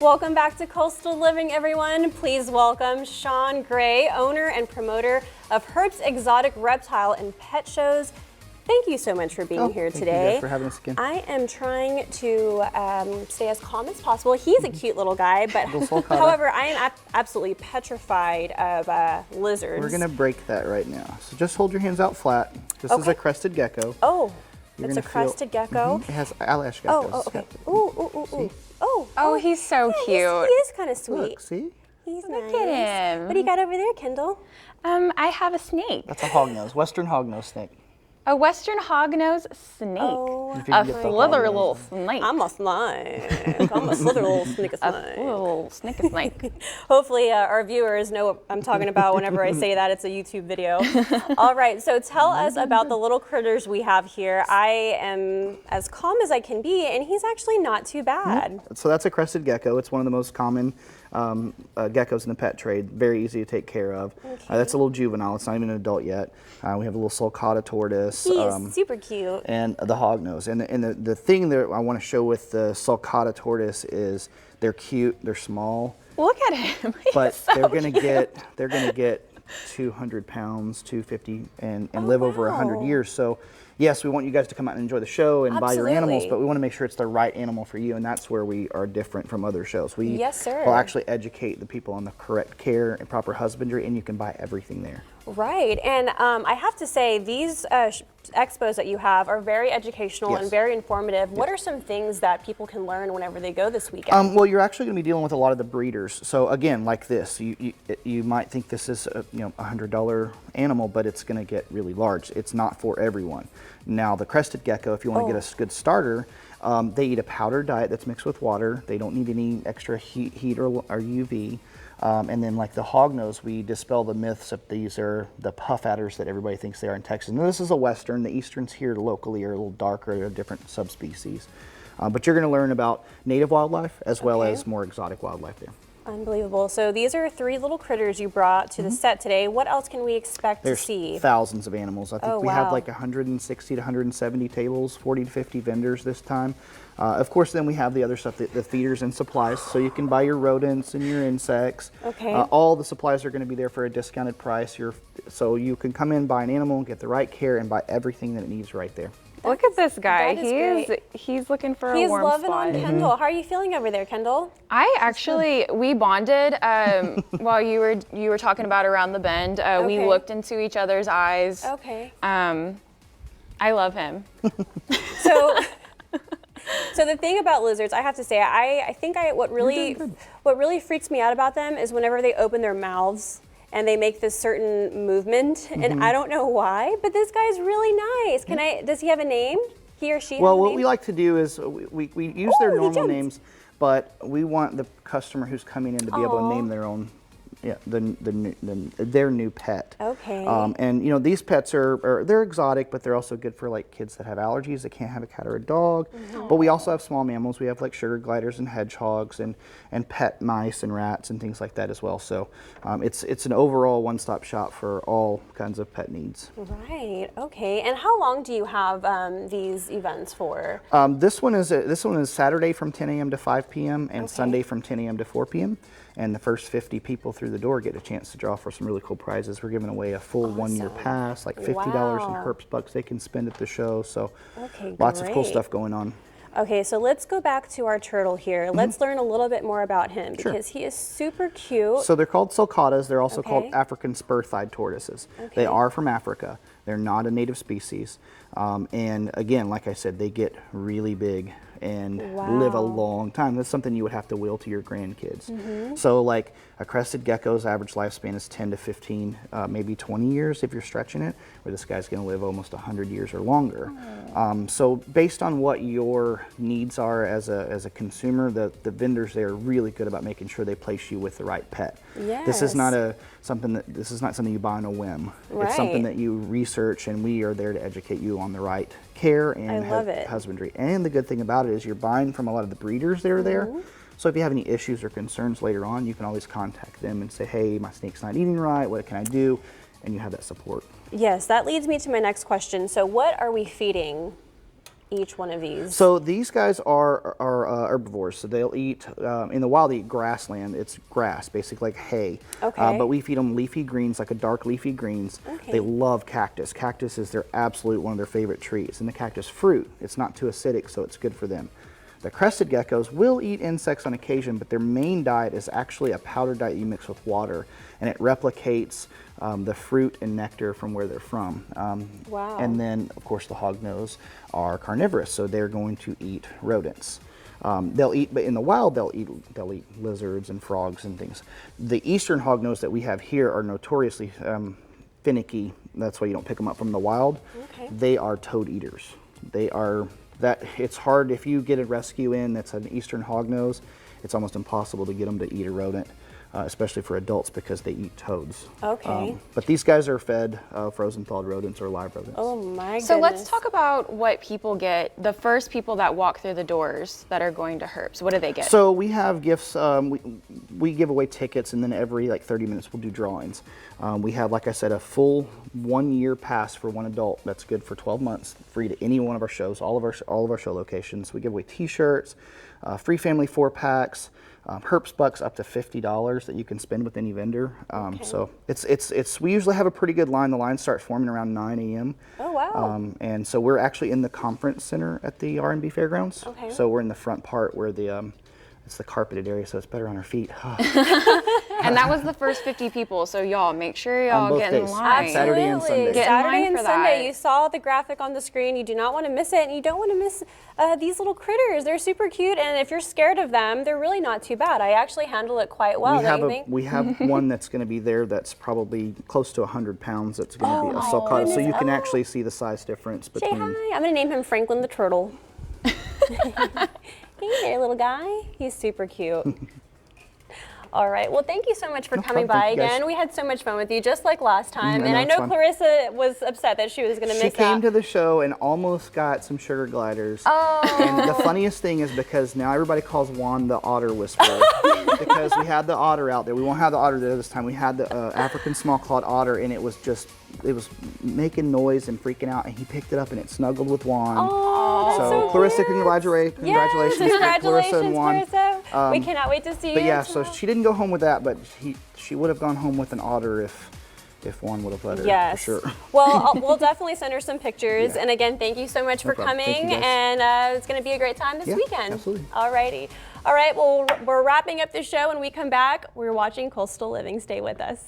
Welcome back to Coastal Living, everyone. Please welcome Sean Gray, owner and promoter of HERPS Exotic Reptile and Pet Shows. Thank you so much for being here today. Thank you guys for having us again. I am trying to stay as calm as possible. He's a cute little guy, but however, I am absolutely petrified of lizards. We're gonna break that right now. So just hold your hands out flat. This is a crested gecko. Oh, it's a crested gecko. It has eyelash geckos. Oh, okay. Ooh. Oh, he's so cute. He is kind of sweet. Look, see? He's Look nice. at him. What do you got over there, Kendall? I have a snake. That's a hognose, western hognose snake. A western hognose snake. Oh, a slithery little snake. I'm a snake. I'm a slithery little snake. A little snake. Hopefully our viewers know what I'm talking about whenever I say that. It's a YouTube video. All right, so tell us about the little critters we have here. I am as calm as I can be, and he's actually not too bad. So that's a crested gecko. It's one of the most common geckos in the pet trade. Very easy to take care of. That's a little juvenile. It's not even an adult yet. We have a little sulcata tortoise. He is super cute. And the hognose. And the thing that I want to show with the sulcata tortoise is they're cute, they're small. Look at him. But so they're gonna get 200 pounds, 250, and live over 100 years. So yes, we want you guys to come out and enjoy the show and buy your animals, but we want to make sure it's the right animal for you, and that's where we are different from other shows. We will actually educate the people on the correct care and proper husbandry, and you can buy everything there. Right, and I have to say, these expos that you have are very educational and very informative. What are some things that people can learn whenever they go this weekend? Well, you're actually going to be dealing with a lot of the breeders. So again, like this, you might think this is a $100 animal, but it's going to get really large. It's not for everyone. Now, the crested gecko, if you want to get a good starter, they eat a powdered diet that's mixed with water. They don't need any extra heat or UV. And then like the hognose, we dispel the myths of these are the puff adders that everybody thinks they are in Texas. Now this is a western. The easterns here locally are a little darker, they're a different subspecies. But you're going to learn about native wildlife as well as more exotic wildlife there. Unbelievable. So these are 3 little critters you brought to the set today. What else can we expect to see? There's thousands of animals. I think we have like 160 to 170 tables, 40 to 50 vendors this time. Of course, then we have the other stuff, the feeders and supplies, so you can buy your rodents and your insects. All the supplies are going to be there for a discounted price. So you can come in, buy an animal, get the right care, and buy everything that it needs right there. Look at this guy. He's looking for a warm spot. He's loving on Kendall. How are you feeling over there, Kendall? We bonded while you were talking about around the bend. We looked into each other's eyes. I love him. So the thing about lizards, I have to say, I think what really freaks me out about them is whenever they open their mouths and they make this certain movement, and I don't know why, but this guy's really nice. Does he have a name? He or she? Well, what we like to do is we use their normal names, but we want the customer who's coming in to be able to name their own. Their new pet. And these pets they're exotic, but they're also good for like kids that have allergies that can't have a cat or a dog. But we also have small mammals. We have like sugar gliders and hedgehogs and pet mice and rats and things like that as well. So it's an overall one-stop shop for all kinds of pet needs. Right. Okay. And how long do you have these events for? This one is Saturday from 10 a.m. to 5 p.m. and Sunday from 10 a.m. to 4 p.m. And the first 50 people through the door get a chance to draw for some really cool prizes. We're giving away a full 1-year pass, like $50 in HERPS bucks they can spend at the show. So lots of cool stuff going on. Okay, so let's go back to our turtle here. Let's learn a little bit more about him because he is super cute. So they're called sulcatas. They're also called African spur-thighed tortoises. They are from Africa. They're not a native species. And again, like I said, they get really big and live a long time. That's something you would have to will to your grandkids. So like a crested gecko's average lifespan is 10 to 15, maybe 20 years if you're stretching it, where this guy's gonna live almost 100 years or longer. So based on what your needs are as a consumer, the vendors there are really good about making sure they place you with the right pet. This is not something you buy on a whim. It's something that you research, and we are there to educate you on the right care and husbandry. And the good thing about it is you're buying from a lot of the breeders that are there. So if you have any issues or concerns later on, you can always contact them and say, hey, my snake's not eating right, what can I do? And you have that support. Yes, that leads me to my next question. So what are we feeding each one of these? So these guys are herbivores. So they'll eat, in the wild, they eat grassland. It's grass, basically like hay. Okay. But we feed them leafy greens, like a dark leafy greens. Okay. They love cactus. Cactus is their absolute one of their favorite treats. And the cactus fruit, it's not too acidic, so it's good for them. The crested geckos will eat insects on occasion, but their main diet is actually a powdered diet you mix with water, and it replicates the fruit and nectar from where they're from. Wow. And then, of course, the hognose are carnivorous, so they're going to eat rodents. They'll eat, but in the wild, they'll eat lizards and frogs and things. The eastern hognose that we have here are notoriously finicky. That's why you don't pick them up from the wild. Okay. They are toad eaters. They are. It's hard if you get a rescue in that's an eastern hognose, it's almost impossible to get them to eat a rodent, especially for adults because they eat toads. Okay. But these guys are fed frozen thawed rodents or live rodents. Oh my goodness. So let's talk about what people get, the first people that walk through the doors that are going to HERPS. What do they get? So we have gifts, we give away tickets, and then every like 30 minutes we'll do drawings. We have, like I said, a full 1 year pass for one adult. That's good for 12 months, free to any one of our shows, all of our show locations. We give away t-shirts, free family 4-packs, HERPS bucks up to $50 that you can spend with any vendor. So we usually have a pretty good line. The line starts forming around 9 a.m. Oh, wow. And so we're actually in the conference center at the R&B Fairgrounds. Okay. So we're in the front part where it's the carpeted area, so it's better on our feet. And that was the first 50 people, so y'all make sure y'all get in line. Saturday and Sunday. Get in Saturday line and for Sunday. that. You saw the graphic on the screen. You do not want to miss it, and you don't want to miss these little critters. They're super cute, and if you're scared of them, they're really not too bad. I actually handle it quite well. We have one that's going to be there that's probably cose to 100 pounds. That's going to be a sulcata, so you can actually see the size difference Say between. hi. I'm going to name him Franklin the Turtle. Hey there, little guy. He's super cute. All right. Well, thank you so much for coming by again. We had so much fun with you, just like last time. And I know Clarissa was upset that she was going to miss out. She came to the show and almost got some sugar gliders. Oh. And the funniest thing is because now everybody calls Juan the otter whisperer because we had the otter out there. We won't have the otter there this time. We had the African small-clawed otter, and it was making noise and freaking out, and he picked it up and it snuggled with Juan. Oh, that's so Clarissa, cute. congratulations. Yes, congratulations, Clarissa and Juan. Clarissa. We cannot wait to see you. But yeah, so she didn't go home with that, but she would have gone home with an otter if Juan would have let her. Yes. For sure. Well, we'll definitely send her some pictures. Yeah. And again, thank you so much for problem. coming. Thank you, and it's going to be a great time this weekend. Absolutely. All righty. All right. Well, we're wrapping up the show. When we come back, we're watching Coastal Living. Stay with us.